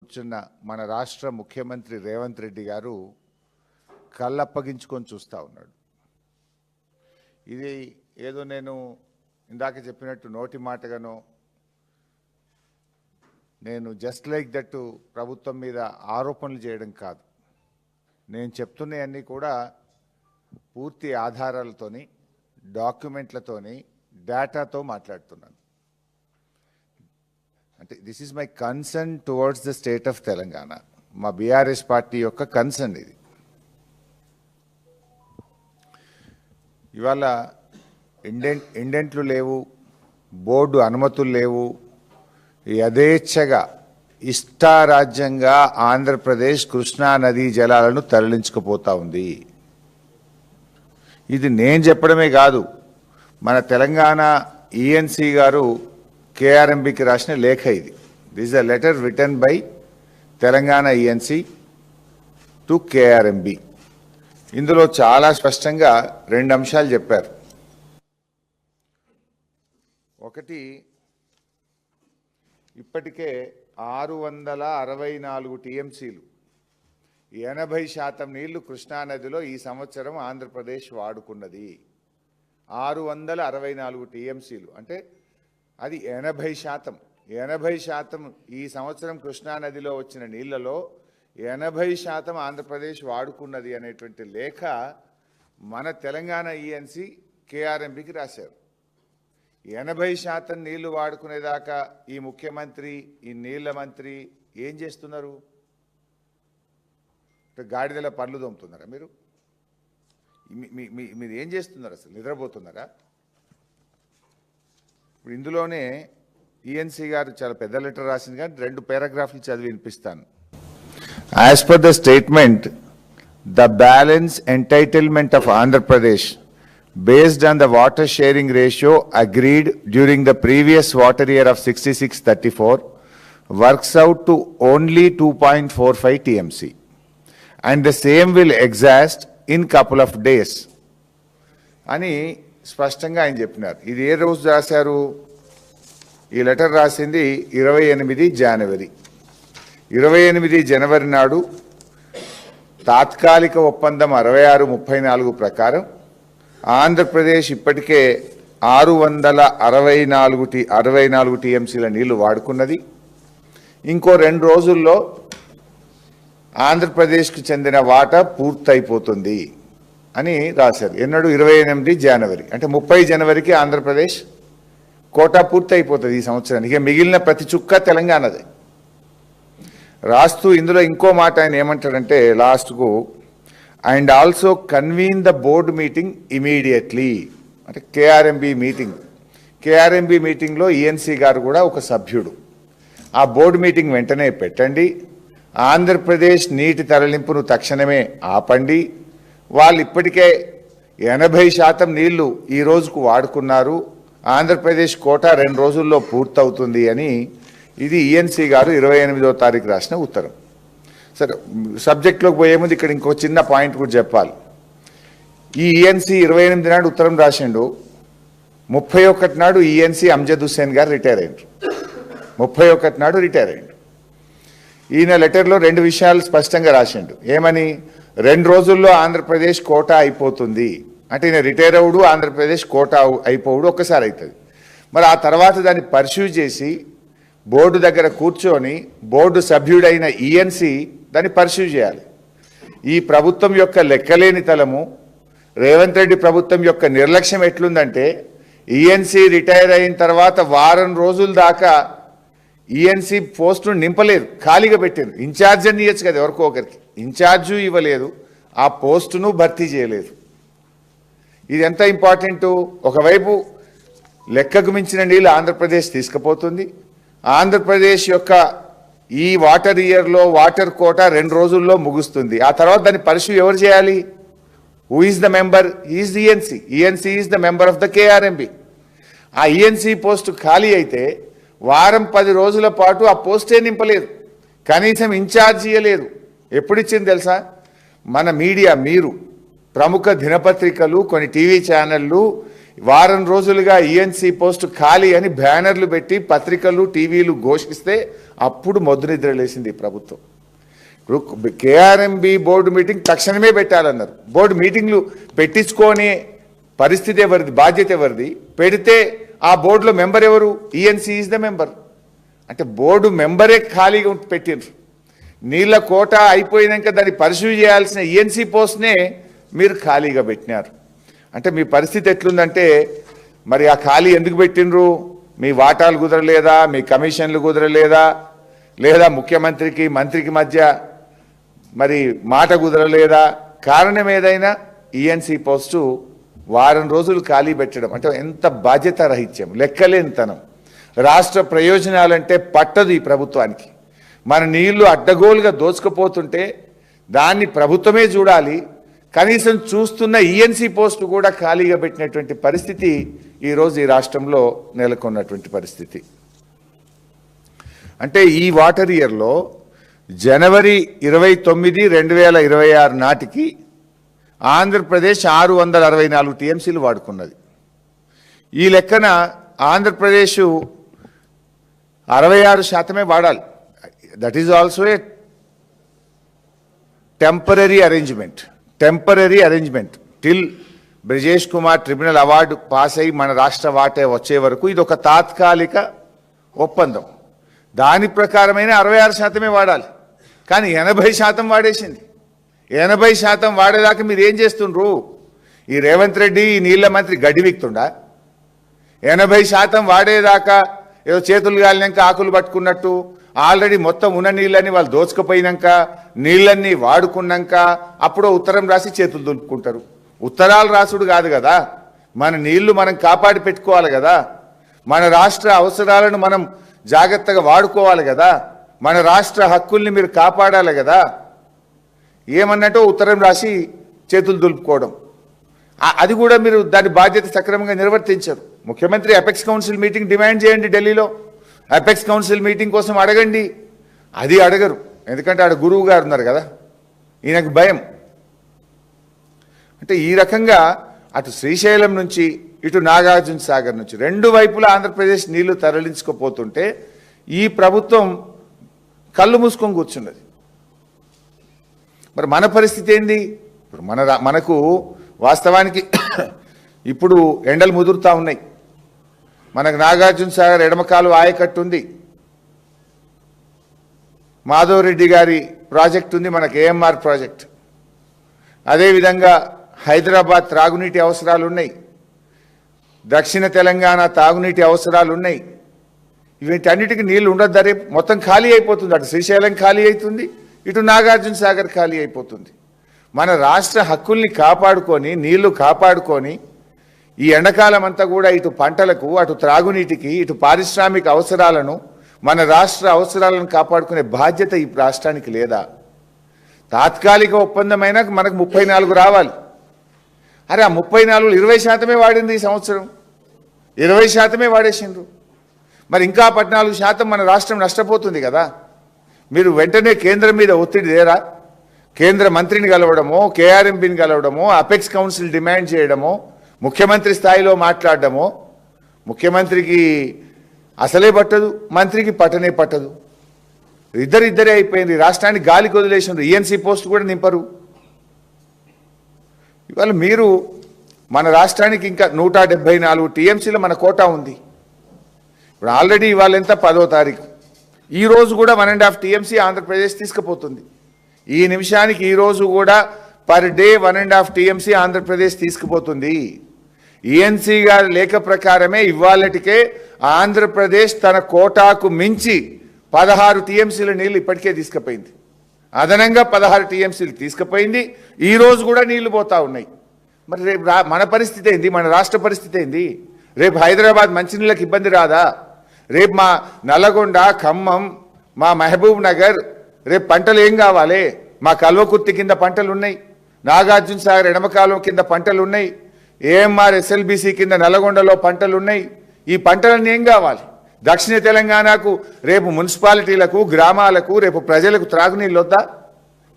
కూర్చున్న మన రాష్ట్ర ముఖ్యమంత్రి రేవంత్ రెడ్డి గారు కళ్ళప్పగించుకొని చూస్తూ ఉన్నాడు. ఇది ఏదో నేను ఇందాక చెప్పినట్టు నోటి మాటగానో నేను జస్ట్ లైక్ దట్ ప్రభుత్వం మీద ఆరోపణలు చేయడం కాదు. నేను చెప్తున్నవన్నీ కూడా పూర్తి ఆధారాలతోని, డాక్యుమెంట్లతోని, డేటాతో మాట్లాడుతున్నాను. అంటే this is my concern towards the state of Telangana. మా బీఆర్ఎస్ పార్టీ యొక్క కన్సర్న్ ఇది. ఇవాళ ఇండెంట్లు లేవు, బోర్డు అనుమతులు లేవు, యథేచ్ఛగా ఇష్టారాజ్యంగా ఆంధ్రప్రదేశ్ కృష్ణా నదీ జలాలను తరలించుకుపోతా ఉంది. ఇది నేను చెప్పడమే కాదు, మన తెలంగాణ ఈఎన్సీ గారు కేఆర్ఎంబికి రాసిన లేఖ ఇది. This is a letter written by Telangana ENC to KRMB. ఇందులో చాలా స్పష్టంగా రెండు అంశాలు చెప్పారు. ఒకటి, ఇప్పటికే 664 టీఎంసీలు, 80% నీళ్లు కృష్ణానదిలో ఈ సంవత్సరం ఆంధ్రప్రదేశ్ వాడుకున్నది. 664 టీఎంసీలు అంటే అది 80%. 80% ఈ సంవత్సరం కృష్ణానదిలో వచ్చిన నీళ్లలో 80% ఆంధ్రప్రదేశ్ వాడుకున్నది అనేటువంటి లేఖ మన తెలంగాణ ఈఎన్సీ కేఆర్ఎంబికి రాశారు. 80% నీళ్లు వాడుకునేదాకా ఈ ముఖ్యమంత్రి, ఈ నీళ్ల మంత్రి ఏం చేస్తున్నారు? గాడిదల పనులు దొమ్ముతున్నారా? మీరు ఏం చేస్తున్నారు? అసలు నిద్రపోతున్నారా? ఇప్పుడు ఇందులోనే ఈఎన్సీ గారు చాలా పెద్ద లెటర్ రాసింది, కానీ 2 పారాగ్రాఫ్లు చదివి వినిపిస్తాను. As per the statement, the balance entitlement of Andhra Pradesh based on the water sharing ratio agreed during the previous water year of 6634 works out to only 2.45 TMC and the same will exhaust in couple of days అని స్పష్టంగా ఆయన చెప్పినారు. ఇది ఏ రోజు రాశారు? ఈ letter రాసింది 28 జనవరి. 28 జనవరి నాడు తాత్కాలిక ఒప్పందం 6634 ప్రకారం ఆంధ్రప్రదేశ్ ఇప్పటికే 664 టీఎంసీల నీళ్లు వాడుకున్నది. ఇంకో 2 రోజుల్లో ఆంధ్రప్రదేశ్కు చెందిన వాటా పూర్తయిపోతుంది అని రాశారు. ఎన్నడు? 28 జనవరి. అంటే 30 జనవరికి ఆంధ్రప్రదేశ్ కోటా పూర్తయిపోతుంది ఈ సంవత్సరానికి. మిగిలిన ప్రతి చుక్క తెలంగాణదే. రాస్తూ ఇందులో ఇంకో మాట ఆయన ఏమంటాడంటే లాస్ట్కు, and also convene the board meeting immediately. అంటే కేఆర్ఎంబి మీటింగ్. కేఆర్ఎంబి మీటింగ్లో ఈఎన్సీ గారు కూడా ఒక సభ్యుడు. ఆ బోర్డు మీటింగ్ వెంటనే పెట్టండి. ఆంధ్రప్రదేశ్ నీటి తరలింపును తక్షణమే ఆపండి. వాళ్ళు ఇప్పటికే 80% నీళ్లు ఈ రోజుకు వాడుకున్నారు. ఆంధ్రప్రదేశ్ కోటా 2 రోజుల్లో పూర్తవుతుంది అని ఇది ఈఎన్సీ గారు 28వ తారీఖు రాసిన ఉత్తరం. సరే, సబ్జెక్ట్లోకి పోయే ముందు ఇక్కడ ఇంకో చిన్న పాయింట్ కూడా చెప్పాలి. ఈ ఈఎన్సీ 28 నాడు ఉత్తరం రాసిండు. 31 నాడు ఈఎన్సీ అమ్జద్ హుస్సేన్ గారు రిటైర్ అయ్యారు. 31 నాడు రిటైర్ అయ్యారు. ఈయన లెటర్లో 2 విషయాలు స్పష్టంగా రాసిండు. ఏమని? 2 రోజుల్లో ఆంధ్రప్రదేశ్ కోటా అయిపోతుంది. అంటే ఈయన రిటైర్ అవుడు, ఆంధ్రప్రదేశ్ కోటా అయిపోవుడు ఒక్కసారి అవుతుంది. మరి ఆ తర్వాత దాన్ని పర్స్యూ చేసి బోర్డు దగ్గర కూర్చొని బోర్డు సభ్యుడైన ఈఎన్సీ దాన్ని పర్స్యూ చేయాలి. ఈ ప్రభుత్వం యొక్క లెక్కలేని తలము, రేవంత్ రెడ్డి ప్రభుత్వం యొక్క నిర్లక్ష్యం ఎట్లుందంటే, ఈఎన్సీ రిటైర్ అయిన తర్వాత వారం రోజుల దాకా ఈఎన్సీ పోస్టును నింపలేదు, ఖాళీగా పెట్టారు. ఇన్ఛార్జ్ అని ఇవ్వచ్చు కదా ఎవరికో ఒకరికి, ఇన్ఛార్జు ఇవ్వలేదు, ఆ పోస్టును భర్తీ చేయలేదు. ఇది ఎంత ఇంపార్టెంటు? ఒకవైపు లెక్కకు మించిన నీళ్ళు ఆంధ్రప్రదేశ్ తీసుకుపోతుంది. ఆంధ్రప్రదేశ్ యొక్క ఈ వాటర్ ఇయర్లో వాటర్ కోటా 2 రోజుల్లో ముగుస్తుంది. ఆ తర్వాత దాన్ని పర్స్యూ ఎవరు చేయాలి? Who is the member? Is the ENC. ENC is the member of the KRMB. ఆ ఈఎన్సీ పోస్టు ఖాళీ అయితే వారం 10 రోజుల పాటు ఆ పోస్టే నింపలేదు, కనీసం ఇన్ఛార్జ్ ఇవ్వలేదు. ఎప్పుడు ఇచ్చింది తెలుసా? మన మీడియా, మీరు ప్రముఖ దినపత్రికలు, కొన్ని టీవీ ఛానళ్ళు వారం రోజులుగా ఈఎన్సీ పోస్టు ఖాళీ అని బ్యానర్లు పెట్టి పత్రికలు, టీవీలు ఘోషిస్తే అప్పుడు మొద్దు నిద్ర లేసింది ప్రభుత్వం. ఇప్పుడు కేఆర్ఎంబి బోర్డు మీటింగ్ తక్షణమే పెట్టాలన్నారు. బోర్డు మీటింగ్లు పెట్టించుకొని పరిస్థితి ఎవరిది, బాధ్యత ఎవరిది? పెడితే ఆ బోర్డులో మెంబర్ ఎవరు? ENC is the member. అంటే బోర్డు మెంబరే ఖాళీగా పెట్టిండ్రు. నీళ్ళ కోట అయిపోయినాక దాన్ని పరిశీలి చేయాల్సిన ఈఎన్సీ పోస్ట్నే మీరు ఖాళీగా పెట్టినారు. అంటే మీ పరిస్థితి ఎట్లుందంటే, మరి ఆ ఖాళీ ఎందుకు పెట్టిండ్రు? మీ వాటాలు కుదరలేదా? మీ కమిషన్లు కుదరలేదా? లేదా ముఖ్యమంత్రికి మంత్రికి మధ్య మరి మాట కుదరలేదా? కారణం ఏదైనా ఈఎన్సీ పోస్టు వారం రోజులు ఖాళీ పెట్టడం అంటే ఎంత బాధ్యత రహిత్యం, లెక్కలేనితనం. రాష్ట్ర ప్రయోజనాలంటే పట్టదు ఈ ప్రభుత్వానికి. మన నీళ్లు అడ్డగోలుగా దోచుకుపోతుంటే దాన్ని ప్రభుత్వమే చూడాలి. కనీసం చూస్తున్న ఈఎన్సీ పోస్టు కూడా ఖాళీగా పెట్టినటువంటి పరిస్థితి ఈరోజు ఈ రాష్ట్రంలో నెలకొన్నటువంటి పరిస్థితి. అంటే ఈ వాటర్ ఇయర్లో జనవరి 29, 2026 నాటికి ఆంధ్రప్రదేశ్ 664 టీఎంసీలు వాడుకున్నది. ఈ లెక్కన ఆంధ్రప్రదేశ్ 66% వాడాలి. That is also a temporary arrangement till Brijesh Kumar tribunal award pass అయ్యి మన రాష్ట్ర వాటే వచ్చే వరకు ఇది ఒక తాత్కాలిక ఒప్పందం. దాని ప్రకారమైన 66% వాడాలి. కానీ 80% వాడేసింది. 80% వాడేదాకా మీరు ఏం చేస్తుండ్రు? ఈ రేవంత్ రెడ్డి ఈ నీళ్ల మంత్రి గడ్డి వీక్తుండా? 80% వాడేదాకా ఏదో చేతులు గాలినాక ఆకులు పట్టుకున్నట్టు ఆల్రెడీ మొత్తం ఉన్న నీళ్ళని వాళ్ళు దోచుకుపోయినాక నీళ్ళన్నీ వాడుకున్నాక అప్పుడు ఉత్తరం రాసి చేతులు దులుపుకుంటారు. ఉత్తరాలు రాసుడు కాదు కదా, మన నీళ్లు మనం కాపాడి పెట్టుకోవాలి కదా, మన రాష్ట్ర అవసరాలను మనం జాగ్రత్తగా వాడుకోవాలి కదా, మన రాష్ట్ర హక్కుల్ని మీరు కాపాడాలి కదా. ఏమన్నట్టు ఉత్తరం రాసి చేతులు దులుపుకోవడం, అది కూడా మీరు దాని బాధ్యత సక్రమంగా నిర్వర్తించరు. ముఖ్యమంత్రి అపెక్స్ కౌన్సిల్ మీటింగ్ డిమాండ్ చేయండి, ఢిల్లీలో అపెక్స్ కౌన్సిల్ మీటింగ్ కోసం అడగండి. అది అడగరు, ఎందుకంటే ఆడ గురువు గారు ఉన్నారు కదా, ఈయనకు భయం. అంటే ఈ రకంగా అటు శ్రీశైలం నుంచి ఇటు నాగార్జున సాగర్ నుంచి రెండు వైపులా ఆంధ్రప్రదేశ్ నీళ్లు తరలించుకుపోతుంటే ఈ ప్రభుత్వం కళ్ళు మూసుకొని కూర్చున్నది. మరి మన పరిస్థితి ఏంది? ఇప్పుడు మనకు వాస్తవానికి ఇప్పుడు ఎండలు ముదురుతూ ఉన్నాయి. మనకు నాగార్జున సాగర్ ఎడమకాలు ఆయకట్టు ఉంది, మాధవరెడ్డి గారి ప్రాజెక్ట్ ఉంది, మనకు ఏఎంఆర్ ప్రాజెక్ట్. అదేవిధంగా హైదరాబాద్ త్రాగునీటి అవసరాలు ఉన్నాయి, దక్షిణ తెలంగాణ తాగునీటి అవసరాలు ఉన్నాయి. వీటన్నిటికీ నీళ్లు ఉండద్దు. రేపు మొత్తం ఖాళీ అయిపోతుంది. అటు శ్రీశైలం ఖాళీ అవుతుంది, ఇటు నాగార్జున సాగర్ ఖాళీ అయిపోతుంది. మన రాష్ట్ర హక్కుల్ని కాపాడుకొని నీళ్లు కాపాడుకొని ఈ ఎండాకాలం అంతా కూడా ఇటు పంటలకు అటు త్రాగునీటికి ఇటు పారిశ్రామిక అవసరాలను మన రాష్ట్ర అవసరాలను కాపాడుకునే బాధ్యత ఈ రాష్ట్రానికి లేదా? తాత్కాలిక ఒప్పందమైన మనకు 34 రావాలి. అరే ఆ 34 20% వాడింది ఈ సంవత్సరం, 20% వాడేసిండ్రు. మరి ఇంకా 14% మన రాష్ట్రం నష్టపోతుంది కదా. మీరు వెంటనే కేంద్రం మీద ఒత్తిడి లేరా? కేంద్ర మంత్రిని కలవడమో, కేఆర్ఎంబిని కలవడమో, అపెక్స్ కౌన్సిల్ డిమాండ్ చేయడమో, ముఖ్యమంత్రి స్థాయిలో మాట్లాడడమో. ముఖ్యమంత్రికి అసలే పట్టదు, మంత్రికి పట్టనే పట్టదు. ఇద్దరే అయిపోయింది. రాష్ట్రానికి గాలికి వదిలేసిండ్రు. ఈఎన్సీ పోస్ట్ కూడా నింపరు. ఇవాళ మీరు మన రాష్ట్రానికి ఇంకా 174 టీఎంసీలో మన కోటా ఉంది. ఇప్పుడు ఆల్రెడీ ఇవాళ ఎంత 10వ తారీఖు, ఈ రోజు కూడా 1.5 టీఎంసీ ఆంధ్రప్రదేశ్ తీసుకుపోతుంది. ఈ నిమిషానికి ఈ రోజు కూడా పర్ డే 1.5 టీఎంసీ ఆంధ్రప్రదేశ్ తీసుకుపోతుంది. ఈఎన్సీగా లేఖ ప్రకారమే ఇవాళటికే ఆంధ్రప్రదేశ్ తన కోటాకు మించి 16 టీఎంసీల నీళ్లు ఇప్పటికే తీసుకుపోయింది. అదనంగా 16 టీఎంసీలు తీసుకుపోయింది. ఈ రోజు కూడా నీళ్లు పోతా ఉన్నాయి. మరి రేపు మన పరిస్థితి ఏంది? మన రాష్ట్ర పరిస్థితి ఏంది? రేపు హైదరాబాద్ మంచినీళ్ళకి ఇబ్బంది రాదా? రేపు మా నల్లగొండ, ఖమ్మం, మా మహబూబ్ నగర్ రేపు పంటలు ఏం కావాలి? మా కల్వకుర్తి కింద పంటలు ఉన్నాయి, నాగార్జున సాగర్ ఎడమకాలం కింద పంటలు ఉన్నాయి, ఏఎంఆర్ ఎస్ఎల్బీసీ కింద నల్లగొండలో పంటలు ఉన్నాయి. ఈ పంటలన్నీ ఏం కావాలి? దక్షిణ తెలంగాణకు రేపు మున్సిపాలిటీలకు, గ్రామాలకు, రేపు ప్రజలకు త్రాగునీళ్ళు వద్దా?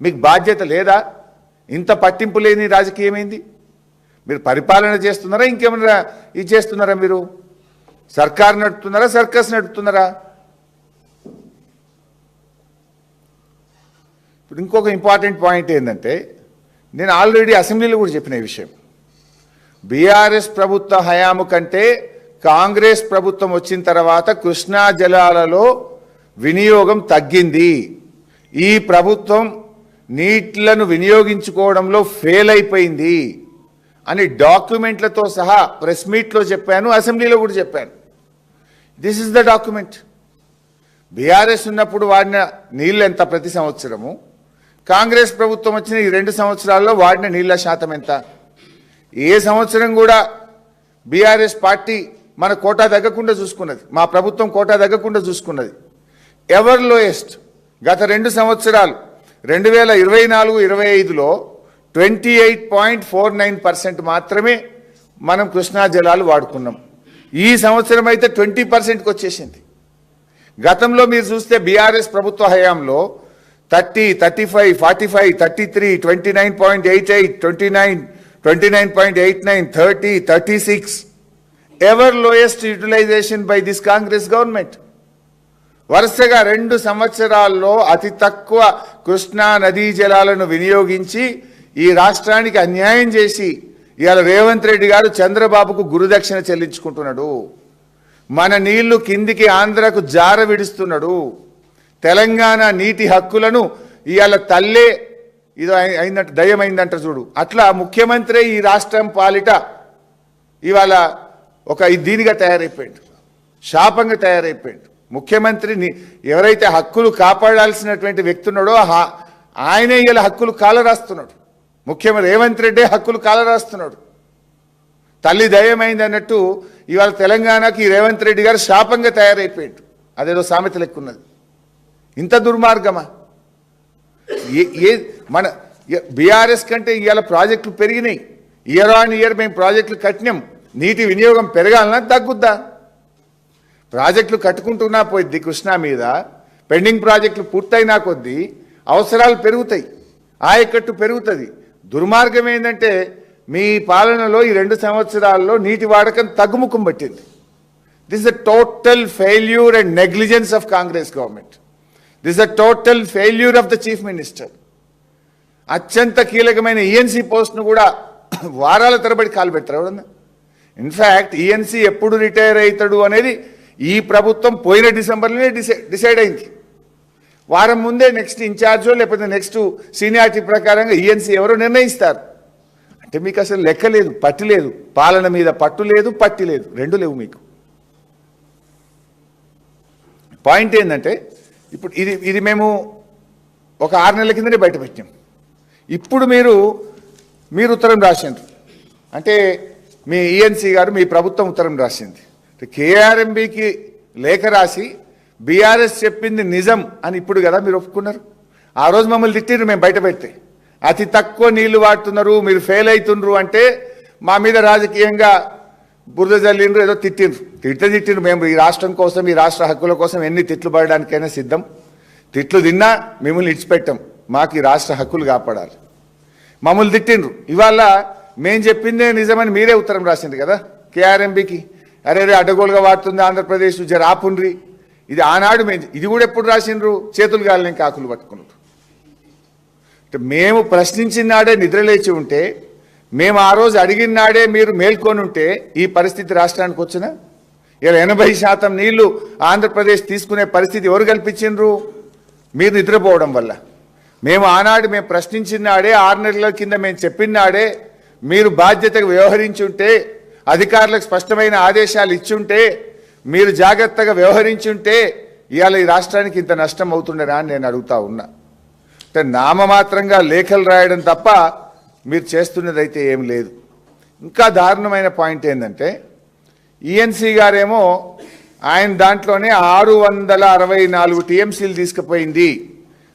మీకు బాధ్యత లేదా? ఇంత పట్టింపు లేని రాజకీయమైంది. మీరు పరిపాలన చేస్తున్నారా, ఇంకేమన్నా ఇది చేస్తున్నారా? మీరు సర్కార్ నడుపుతున్నారా, సర్కస్ నడుపుతున్నారా? ఇప్పుడు ఇంకొక ఇంపార్టెంట్ పాయింట్ ఏంటంటే, నేను ఆల్రెడీ అసెంబ్లీలో కూడా చెప్పిన ఈ విషయం. బీఆర్ఎస్ ప్రభుత్వ హయాము కంటే కాంగ్రెస్ ప్రభుత్వం వచ్చిన తర్వాత కృష్ణా జలాలలో వినియోగం తగ్గింది. ఈ ప్రభుత్వం నీళ్లను వినియోగించుకోవడంలో ఫెయిల్ అయిపోయింది అని డాక్యుమెంట్లతో సహా ప్రెస్ మీట్లో చెప్పాను, అసెంబ్లీలో కూడా చెప్పాను. This is the document. BRS ఉన్నప్పుడు వాడిన నీళ్ళు ఎంత ప్రతి సంవత్సరము, కాంగ్రెస్ ప్రభుత్వం వచ్చిన ఈ 2 సంవత్సరాల్లో వాడిన నీళ్ల శాతం ఎంత? ఏ సంవత్సరం కూడా బీఆర్ఎస్ పార్టీ మన కోటా తగ్గకుండా చూసుకున్నది, మా ప్రభుత్వం కోటా తగ్గకుండా చూసుకున్నది. ఎవర్ లోయెస్ట్ గత 2 సంవత్సరాలు 2024-25లో 28.49% మాత్రమే మనం కృష్ణా జలాలు వాడుకున్నాం. ఈ సంవత్సరం అయితే 20%కి వచ్చేసింది. గతంలో మీరు చూస్తే బీఆర్ఎస్ ప్రభుత్వ హయాంలో 30, 35, 45, 33, 29.88, 29, 29.89, 30, 36 ever lowest utilisation by this Congress government. వరుసగా 2 సంవత్సరాల్లో అతి తక్కువ కృష్ణా నదీ జలాలను వినియోగించి ఈ రాష్ట్రానికి అన్యాయం చేసి ఇవాళ రేవంత్ రెడ్డి గారు చంద్రబాబుకు గురుదక్షిణ చెల్లించుకుంటున్నాడు. మన నీళ్లు కిందికి ఆంధ్రకు జార విడుస్తున్నాడు. తెలంగాణ నీటి హక్కులను ఇవాళ తల్లే ఇది అయిందంట, దయ్యమైందంట చూడు, అట్లా ముఖ్యమంత్రి ఈ రాష్ట్రం పాలిట ఇవాళ ఒక దీనిగా తయారైపోయాడు, శాపంగా తయారైపోయాడు. ముఖ్యమంత్రిని ఎవరైతే హక్కులు కాపాడాల్సినటువంటి వ్యక్తి ఉన్నాడో ఆయనే ఇలా హక్కులు కాలరాస్తున్నాడు. ముఖ్యమంత్రి రేవంత్ రెడ్డి హక్కులు కాలరాస్తున్నాడు. తల్లి దయ్యమైంది అన్నట్టు ఇవాళ తెలంగాణకి రేవంత్ రెడ్డి గారు శాపంగా తయారైపోయాడు. అదేదో సామెత లెక్కున్నది. ఇంత దుర్మార్గమా? మన బీఆర్ఎస్ కంటే ఇవాళ ప్రాజెక్టులు పెరిగినాయి. ఇయర్ ఆన్ ఇయర్ మేము ప్రాజెక్టులు కట్టినాం. నీటి వినియోగం పెరగాలన్నా తగ్గుద్దా? ప్రాజెక్టులు కట్టుకుంటున్నా పోయిద్ది కృష్ణా మీద, పెండింగ్ ప్రాజెక్టులు పూర్తయినా కొద్దీ అవసరాలు పెరుగుతాయి, ఆయకట్టు పెరుగుతుంది. దుర్మార్గం ఏంటంటే మీ పాలనలో ఈ 2 సంవత్సరాల్లో నీటి వాడకం తగ్గుముఖం పట్టింది. This is a total failure and negligence of Congress government. This is a total failure of the chief minister. అత్యంత కీలకమైన ఈఎన్సీ పోస్ట్ను కూడా వారాల తరబడి కాలు పెడతారు ఎవరన్నా. ఇన్ఫ్యాక్ట్ ఈఎన్సీ ఎప్పుడు రిటైర్ అవుతాడు అనేది ఈ ప్రభుత్వం పోయిన డిసెంబర్లోనే డిసైడ్ అయింది. వారం ముందే నెక్స్ట్ ఇన్ఛార్జో లేకపోతే నెక్స్ట్ సీనియారిటీ ప్రకారంగా ఈఎన్సీ ఎవరో నిర్ణయిస్తారు. అంటే మీకు అసలు లెక్క లేదు, పట్టు లేదు, పాలన మీద పట్టు లేదు, పట్టి లేదు, 2 లేవు మీకు. పాయింట్ ఏంటంటే ఇప్పుడు ఇది మేము ఒక 6 నెలల కిందనే బయటపెట్టాం. ఇప్పుడు మీరు ఉత్తరం రాసిండ్రు. అంటే మీ ఈఎన్సీ గారు మీ ప్రభుత్వం ఉత్తరం రాసింది. కేఆర్ఎంబీకి లేఖ రాసి బీఆర్ఎస్ చెప్పింది నిజం అని ఇప్పుడు కదా మీరు ఒప్పుకున్నారు. ఆ రోజు మమ్మల్ని తిట్టిండ్రు మేము బయట పెడితే, అతి తక్కువ నీళ్లు వాడుతున్నారు, మీరు ఫెయిల్ అవుతుండ్రు అంటే మా మీద రాజకీయంగా బురద జల్లిండ్రు, ఏదో తిట్టిండ్రు. మేము ఈ రాష్ట్రం కోసం, ఈ రాష్ట్ర హక్కుల కోసం ఎన్ని తిట్లు పడడానికైనా సిద్ధం. తిట్లు తిన్నా మిమ్మల్ని ఇడిచిపెట్టాం, మాకు ఈ రాష్ట్ర హక్కులు కాపాడాలి. మమ్మల్ని తిట్టిండ్రు. ఇవాళ మేము చెప్పిందే నిజమని మీరే ఉత్తరం రాసిండ్రు కదా కేఆర్ఎంబీకి. అరే అడ్డగోలుగా వాడుతుంది ఆంధ్రప్రదేశ్, జర ఆపుండ్రి. ఇది ఆనాడు ఇది కూడా ఎప్పుడు రాసిండ్రు? చేతులు గాలిని కాకులు పట్టుకున్నారు. అంటే మేము ప్రశ్నించిన నాడే నిద్రలేచి ఉంటే, మేము ఆ రోజు అడిగిన నాడే మీరు మేల్కొని ఉంటే ఈ పరిస్థితి రాష్ట్రానికి వచ్చినా? ఇలా 80% నీళ్లు ఆంధ్రప్రదేశ్ తీసుకునే పరిస్థితి ఎవరు కల్పించిండ్రు? మీరు నిద్రపోవడం వల్ల. మేము ఆనాడు మేము ప్రశ్నించిన నాడే, 6 నెలల కింద మేము చెప్పిన నాడే మీరు బాధ్యతగా వ్యవహరించుంటే, అధికారులకు స్పష్టమైన ఆదేశాలు ఇచ్చుంటే, మీరు జాగ్రత్తగా వ్యవహరించుంటే ఇవాళ ఈ రాష్ట్రానికి ఇంత నష్టం అవుతుండేనా అని నేను అడుగుతా ఉన్నా. అంటే నామమాత్రంగా లేఖలు రాయడం తప్ప మీరు చేస్తున్నదైతే ఏం లేదు. ఇంకా దారుణమైన పాయింట్ ఏంటంటే ఈఎన్సీ గారేమో ఆయన దాంట్లోనే 664 టీఎంసీలు తీసుకుపోయింది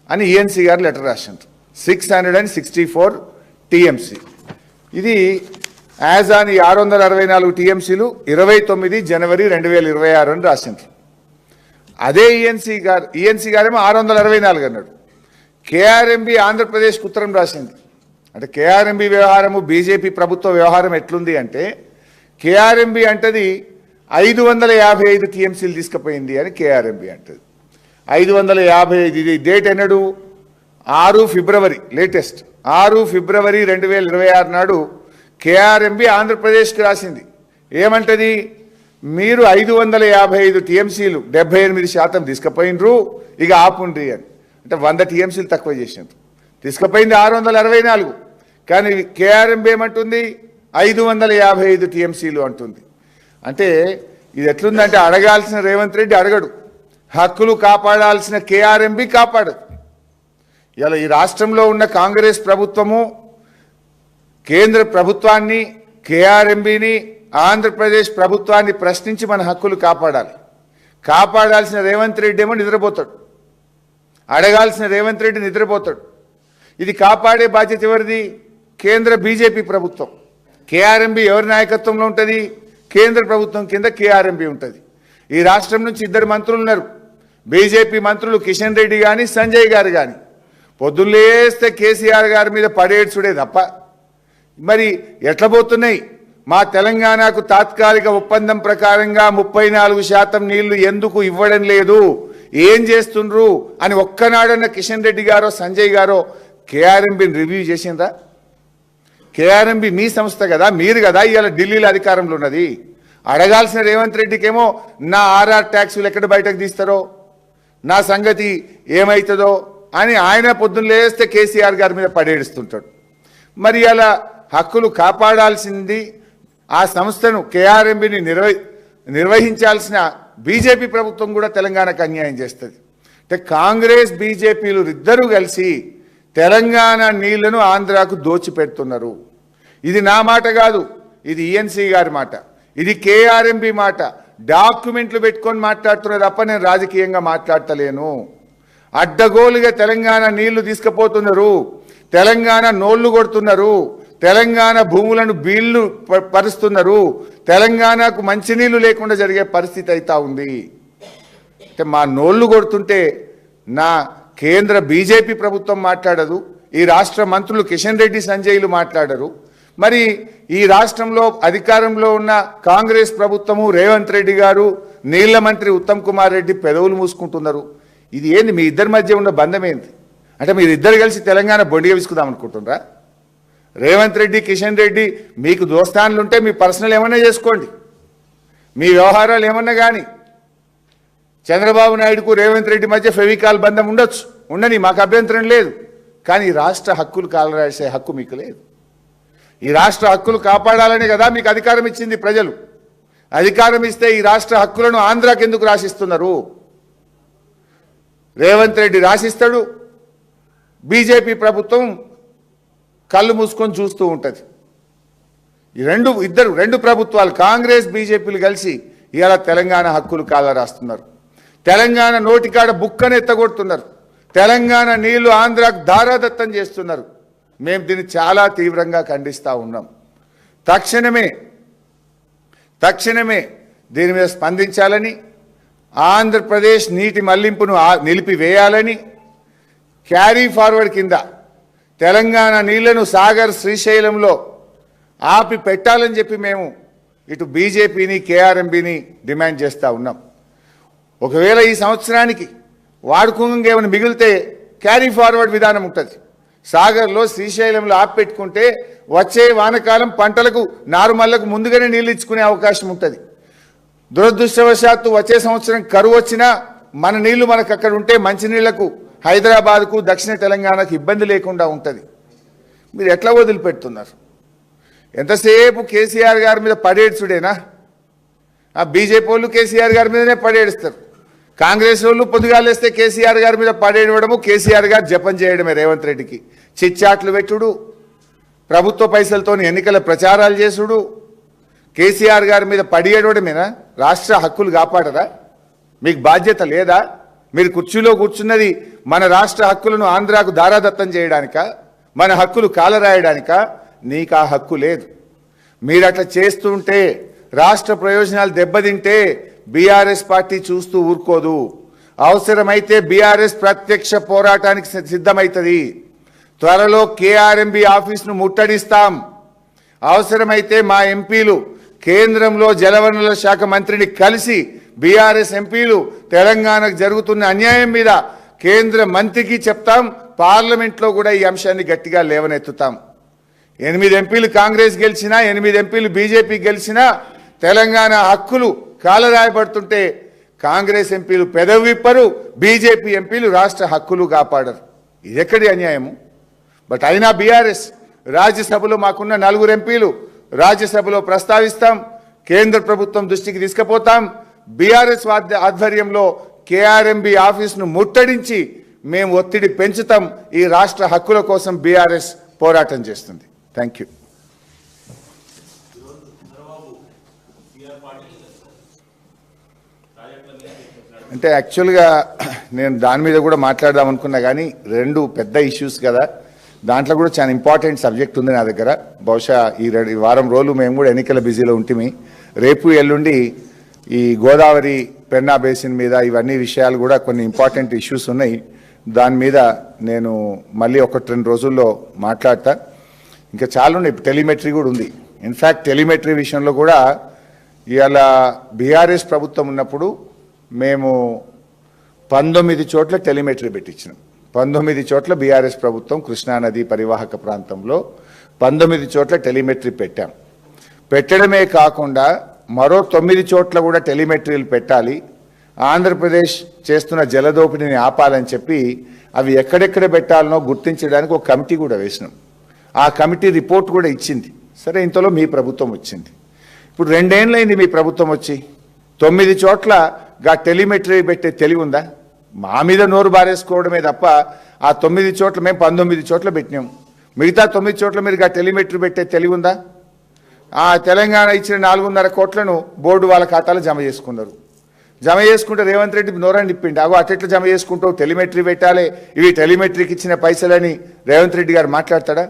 అని ఈఎన్సీ గారు లెటర్ రాశారు. 664 టీఎంసీ. ఇది యాజ్ ఆన్ ఈ 664 టీఎంసీలు 29 జనవరి 2026 అని రాసింది. అదే ఈఎన్సీ గారేమో 664 అన్నాడు. కేఆర్ఎంబీ ఆంధ్రప్రదేశ్కి ఉత్తరం రాసింది. అంటే కేఆర్ఎంబీ వ్యవహారము బీజేపీ ప్రభుత్వ వ్యవహారం ఎట్లుంది అంటే, కేఆర్ఎంబీ అంటది 555 టీఎంసీలు తీసుకుపోయింది అని కేఆర్ఎంబీ అంటది. 555 ఇది డేట్ ఎన్నడు? 6 ఫిబ్రవరి లేటెస్ట్ 6 ఫిబ్రవరి 2026 నాడు కేఆర్ఎంబి ఆంధ్రప్రదేశ్కి రాసింది. ఏమంటది? మీరు 555 టీఎంసీలు 78% తీసుకుపోయినరు, ఇక ఆపుండ్రి అని. అంటే 100 టీఎంసీలు తక్కువ చేసినారు. తీసుకుపోయింది 664, కానీ కేఆర్ఎంబి ఏమంటుంది? 555 టీఎంసీలు అంటుంది. అంటే ఇది ఎట్లుందంటే అడగాల్సిన రేవంత్ రెడ్డి అడగడు, హక్కులు కాపాడాల్సిన కేఆర్ఎంబి కాపాడదు. ఇలా ఈ రాష్ట్రంలో ఉన్న కాంగ్రెస్ ప్రభుత్వము కేంద్ర ప్రభుత్వాన్ని, కేఆర్ఎంబిని, ఆంధ్రప్రదేశ్ ప్రభుత్వాన్ని ప్రశ్నించి మన హక్కులు కాపాడాలి. కాపాడాల్సిన రేవంత్ రెడ్డి ఏమో నిద్రపోతాడు, అడగాల్సిన రేవంత్ రెడ్డి నిద్రపోతాడు. ఇది కాపాడే బాధ్యత ఎవరిది? కేంద్ర బీజేపీ ప్రభుత్వం. కేఆర్ఎంబి ఎవరి నాయకత్వంలో ఉంటుంది? కేంద్ర ప్రభుత్వం కింద కేఆర్ఎంబి ఉంటుంది. ఈ రాష్ట్రం నుంచి 2 మంత్రులు ఉన్నారు, బీజేపీ మంత్రులు, కిషన్ రెడ్డి కానీ సంజయ్ గారు కానీ. పొద్దులేస్తే కేసీఆర్ గారి మీద పడేడ్చుడే తప్ప మరి ఎట్లా పోతున్నాయి? మా తెలంగాణకు తాత్కాలిక ఒప్పందం ప్రకారంగా 34% నీళ్లు ఎందుకు ఇవ్వడం లేదు, ఏం చేస్తుండ్రు అని ఒక్కనాడన్న కిషన్ రెడ్డి గారో సంజయ్ గారో కేఆర్ఎంబిని రివ్యూ చేసిండ్రా? కేఆర్ఎంబి మీ సంస్థ కదా, మీరు కదా ఇవాళ ఢిల్లీలో అధికారంలో ఉన్నది. అడగాల్సిన రేవంత్ రెడ్డికేమో నా ఆర్ఆర్ ట్యాక్సులు ఎక్కడ బయటకు తీస్తారో, నా సంగతి ఏమవుతుందో అని ఆయన పొద్దున్న లేస్తే కేసీఆర్ గారి మీద పడేడుస్తుంటాడు. మరి అలా హక్కులు కాపాడాల్సింది ఆ సంస్థను, కేఆర్ఎంబిని నిర్వహించాల్సిన బీజేపీ ప్రభుత్వం కూడా తెలంగాణకు అన్యాయం చేస్తుంది. అంటే కాంగ్రెస్ బీజేపీలు ఇద్దరూ కలిసి తెలంగాణ నీళ్లను ఆంధ్రాకు దోచిపెడుతున్నారు. ఇది నా మాట కాదు, ఇది ఈఎన్సీ గారి మాట, ఇది కేఆర్ఎంబి మాట. డాక్యుమెంట్లు పెట్టుకొని మాట్లాడుతున్నారు తప్ప నేను రాజకీయంగా మాట్లాడతలేను. అడ్డగోలుగా తెలంగాణ నీళ్లు తీసుకుపోతున్నారు, తెలంగాణ నోళ్లు కొడుతున్నారు, తెలంగాణ భూములను బీళ్లు పరుస్తున్నారు, తెలంగాణకు మంచినీళ్లు లేకుండా జరిగే పరిస్థితి అయితే ఉంది. అంటే మా నోళ్లు కొడుతుంటే నా కేంద్ర బీజేపీ ప్రభుత్వం మాట్లాడదు, ఈ రాష్ట్ర మంత్రులు కిషన్ రెడ్డి సంజయ్లు మాట్లాడరు. మరి ఈ రాష్ట్రంలో అధికారంలో ఉన్న కాంగ్రెస్ ప్రభుత్వము, రేవంత్ రెడ్డి గారు, నీళ్ల మంత్రి ఉత్తమ్ కుమార్ రెడ్డి పెదవులు మూసుకుంటున్నారు. ఇది ఏంది? మీ ఇద్దరి మధ్య ఉన్న బంధం ఏంది? అంటే మీరు ఇద్దరు కలిసి తెలంగాణ బొండిగా విసుకుదాం అనుకుంటున్నారా? రేవంత్ రెడ్డి, కిషన్ రెడ్డి మీకు దోస్తాన్లు ఉంటే మీ పర్సనల్ ఏమన్నా చేసుకోండి, మీ వ్యవహారాలు ఏమన్నా కానీ. చంద్రబాబు నాయుడుకు రేవంత్ రెడ్డి మధ్య ఫెవికాల్ బంధం ఉండొచ్చు, ఉండని, మాకు అభ్యంతరం లేదు. కానీ రాష్ట్ర హక్కులు కాలరాసే హక్కు మీకు లేదు. ఈ రాష్ట్ర హక్కులు కాపాడాలనే కదా మీకు అధికారం ఇచ్చింది ప్రజలు. అధికారం ఇస్తే ఈ రాష్ట్ర హక్కులను ఆంధ్రాకి ఎందుకు రాసిస్తున్నారు? రేవంత్ రెడ్డి రాసిస్తాడు, బీజేపీ ప్రభుత్వం కళ్ళు మూసుకొని చూస్తూ ఉంటుంది. ఈ రెండు ప్రభుత్వాలు, కాంగ్రెస్ బీజేపీలు కలిసి ఇవాళ తెలంగాణ హక్కులు కాలరాస్తున్నారు. తెలంగాణ నోటికాడ బుక్కను ఎత్తగొడుతున్నారు, తెలంగాణ నీళ్లు ఆంధ్రాకు దారాదత్తం చేస్తున్నారు. మేము దీన్ని చాలా తీవ్రంగా ఖండిస్తూ ఉన్నాం. తక్షణమే దీని మీద స్పందించాలని, ఆంధ్రప్రదేశ్ నీటి మళ్లింపును నిలిపివేయాలని, క్యారీ ఫార్వర్డ్ కింద తెలంగాణ నీళ్లను సాగర్, శ్రీశైలంలో ఆపి పెట్టాలని చెప్పి మేము ఇటు బీజేపీని, కేఆర్ఎంబిని డిమాండ్ చేస్తూ ఉన్నాం. ఒకవేళ ఈ సంవత్సరానికి వాడుకోంగా ఏమైనా మిగిలితే క్యారీ ఫార్వర్డ్ విధానం ఉంటుంది. సాగర్లో, శ్రీశైలంలో ఆపెట్టుకుంటే వచ్చే వానకాలం పంటలకు, నారుమల్లకు ముందుగానే నీళ్ళు ఇచ్చుకునే అవకాశం ఉంటుంది. దురదృష్టవశాత్తు వచ్చే సంవత్సరం కరువు వచ్చినా మన నీళ్లు మనకు అక్కడ ఉంటే మంచినీళ్లకు హైదరాబాద్కు, దక్షిణ తెలంగాణకు ఇబ్బంది లేకుండా ఉంటుంది. మీరు ఎట్లా వదిలిపెడుతున్నారు? ఎంతసేపు కేసీఆర్ గారి మీద పడేడ్చుడేనా? ఆ బీజేపీ వాళ్ళు కేసీఆర్ గారి మీదనే పడేడుస్తారు, కాంగ్రెస్ వాళ్ళు పొద్దుగాలేస్తే కేసీఆర్ గారి మీద పడేయడము, కేసీఆర్ గారు జపం చేయడమే రేవంత్ రెడ్డికి. చిచ్చాట్లు పెట్టుడు, ప్రభుత్వ పైసలతో ఎన్నికల ప్రచారాలు చేసుడు, కేసీఆర్ గారి మీద పడియేయడమేనా? రాష్ట్ర హక్కులు కాపాడరా? మీకు బాధ్యత లేదా? మీరు కుర్చీలో కూర్చున్నది మన రాష్ట్ర హక్కులను ఆంధ్రాకు దారాదత్తం చేయడానికా, మన హక్కులు కాలరాయడానికా? నీకు ఆ హక్కు లేదు. మీరు అట్లా చేస్తుంటే, రాష్ట్ర ప్రయోజనాలు దెబ్బతింటే బీఆర్ఎస్ పార్టీ చూస్తూ ఊరుకోదు. అవసరమైతే బీఆర్ఎస్ ప్రత్యక్ష పోరాటానికి సిద్ధమవుతుంది. త్వరలో కేఆర్ఎంబి ఆఫీసును ముట్టడిస్తాం. అవసరమైతే మా ఎంపీలు కేంద్రంలో జలవనరుల శాఖ మంత్రిని కలిసి, బీఆర్ఎస్ ఎంపీలు తెలంగాణకు జరుగుతున్న అన్యాయం మీద కేంద్ర మంత్రికి చెప్తాం, పార్లమెంట్లో కూడా ఈ అంశాన్ని గట్టిగా లేవనెత్తుతాం. 8 ఎంపీలు కాంగ్రెస్ గెలిచినా, 8 ఎంపీలు బీజేపీ గెలిచినా తెలంగాణ హక్కులు కాలరాయబడుతుంటే కాంగ్రెస్ ఎంపీలు పెదవి విప్పరు, బీజేపీ ఎంపీలు రాష్ట్ర హక్కులు కాపాడరు. ఇది ఎక్కడి అన్యాయము? బట్ అయినా బీఆర్ఎస్ రాజ్యసభలో మాకున్న 4 ఎంపీలు రాజ్యసభలో ప్రస్తావిస్తాం, కేంద్ర ప్రభుత్వం దృష్టికి తీసుకుపోతాం. బీఆర్ఎస్ ఆధ్వర్యంలో కేఆర్ఎంబీ ఆఫీసును ముట్టడించి మేము ఒత్తిడి పెంచుతాం. ఈ రాష్ట్ర హక్కుల కోసం బీఆర్ఎస్ పోరాటం చేస్తుంది. Thank you. అంటే యాక్చువల్గా నేను దాని మీద కూడా మాట్లాడదాం అనుకున్నా, కానీ 2 పెద్ద ఇష్యూస్ కదా, దాంట్లో కూడా చాలా ఇంపార్టెంట్ సబ్జెక్ట్ ఉంది నా దగ్గర. బహుశా ఈ వారం రోజులు మేము కూడా ఎన్నికల బిజీలో ఉంటుంది. రేపు ఎల్లుండి ఈ గోదావరి పెన్నా బేసిన్ మీద ఇవన్నీ విషయాలు కూడా కొన్ని ఇంపార్టెంట్ ఇష్యూస్ ఉన్నాయి. దాని మీద నేను మళ్ళీ 1-2 రోజుల్లో మాట్లాడతా. ఇంకా చాలా ఉన్నాయి. టెలిమెట్రీ కూడా ఉంది. ఇన్ఫ్యాక్ట్ టెలిమెట్రీ విషయంలో కూడా ఇవాళ బీఆర్ఎస్ ప్రభుత్వం ఉన్నప్పుడు మేము 19 చోట్ల టెలిమెట్రీ పెట్టించినాం. 19 చోట్ల బీఆర్ఎస్ ప్రభుత్వం కృష్ణానది పరివాహక ప్రాంతంలో 19 చోట్ల టెలిమెట్రీ పెట్టాం. పెట్టడమే కాకుండా మరో 9 చోట్ల కూడా టెలిమెట్రీలు పెట్టాలి. ఆంధ్రప్రదేశ్ చేస్తున్న జలదోపిడీని ఆపాలని చెప్పి అవి ఎక్కడెక్కడ పెట్టాలనో గుర్తించడానికి ఒక కమిటీ కూడా వేసినాం. ఆ కమిటీ రిపోర్ట్ కూడా ఇచ్చింది. సరే, ఇంతలో మీ ప్రభుత్వం వచ్చింది. ఇప్పుడు 2 ఏళ్ళైంది మీ ప్రభుత్వం వచ్చి. 9 చోట్ల గా టెలిమెట్రీ పెట్టే తెలివి ఉందా? మా మీద నోరు బారేసుకోవడమే తప్ప ఆ 9 చోట్ల మేము 19 చోట్ల పెట్టినాం. మిగతా 9 చోట్ల మీరు గా టెలిమెట్రీ పెట్టే తెలివి ఉందా? ఆ తెలంగాణ ఇచ్చిన 4.5 కోట్లను బోర్డు వాళ్ళ ఖాతాలో జమ చేసుకున్నారు. జమ చేసుకుంటే రేవంత్ రెడ్డి నోరని నిప్పిండి. అగో అట్లా జమ చేసుకుంటావు, టెలిమెట్రీ పెట్టాలి, ఇవి టెలిమెట్రీకి ఇచ్చిన పైసలని రేవంత్ రెడ్డి గారు మాట్లాడతాడా?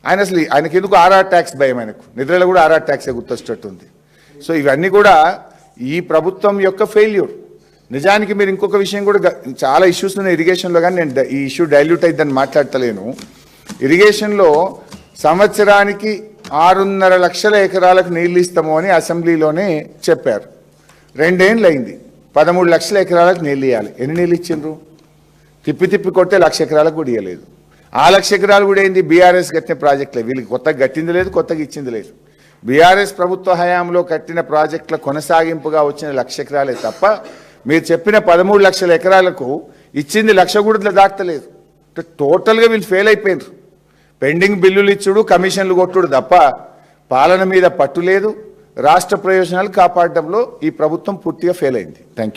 ఆయనకి ఎందుకు ఆర్ఆర్ ట్యాక్స్ భయం? ఆయనకు నిద్రలో కూడా ఆర్ఆర్ ట్యాక్సే గుర్తొచ్చేటట్టుంది. సో ఇవన్నీ కూడా ఈ ప్రభుత్వం యొక్క ఫెయిల్యూర్. నిజానికి మీరు ఇంకొక విషయం కూడా, చాలా ఇష్యూస్ ఉన్నాయి ఇరిగేషన్లో, కానీ నేను ఈ ఇష్యూ డైల్యూట్ అయిద్దని మాట్లాడతలేను. ఇరిగేషన్లో సంవత్సరానికి 6.5 లక్షల ఎకరాలకు నీళ్ళు ఇస్తాము అని అసెంబ్లీలోనే చెప్పారు. 2 ఏళ్ళు అయింది. 13 లక్షల ఎకరాలకు నీళ్ళు ఇవ్వాలి. ఎన్ని నీళ్ళు ఇచ్చిండ్రు? తిప్పి కొట్టే 1,00,000 ఎకరాలకు కూడా ఇవ్వలేదు. ఆ 1,00,000 ఎకరాలు కూడా ఏంది? బీఆర్ఎస్ కట్టిన ప్రాజెక్టులే. వీళ్ళకి కొత్తగా కట్టింది లేదు, కొత్తగా ఇచ్చింది లేదు. బీఆర్ఎస్ ప్రభుత్వ హయాంలో కట్టిన ప్రాజెక్టుల కొనసాగింపుగా వచ్చిన 1,00,000 ఎకరాలే తప్ప మీరు చెప్పిన 13 లక్షల ఎకరాలకు ఇచ్చింది 1,00,000 కూడా దాటలేదు. టోటల్గా వీళ్ళు ఫెయిల్ అయిపోయినారు. పెండింగ్ బిల్లులు ఇచ్చుడు, కమిషన్లు కొట్టుడు తప్ప పాలన మీద పట్టు లేదు. రాష్ట్ర ప్రయోజనాలు కాపాడడంలో ఈ ప్రభుత్వం పూర్తిగా ఫెయిల్ అయింది. Thank you.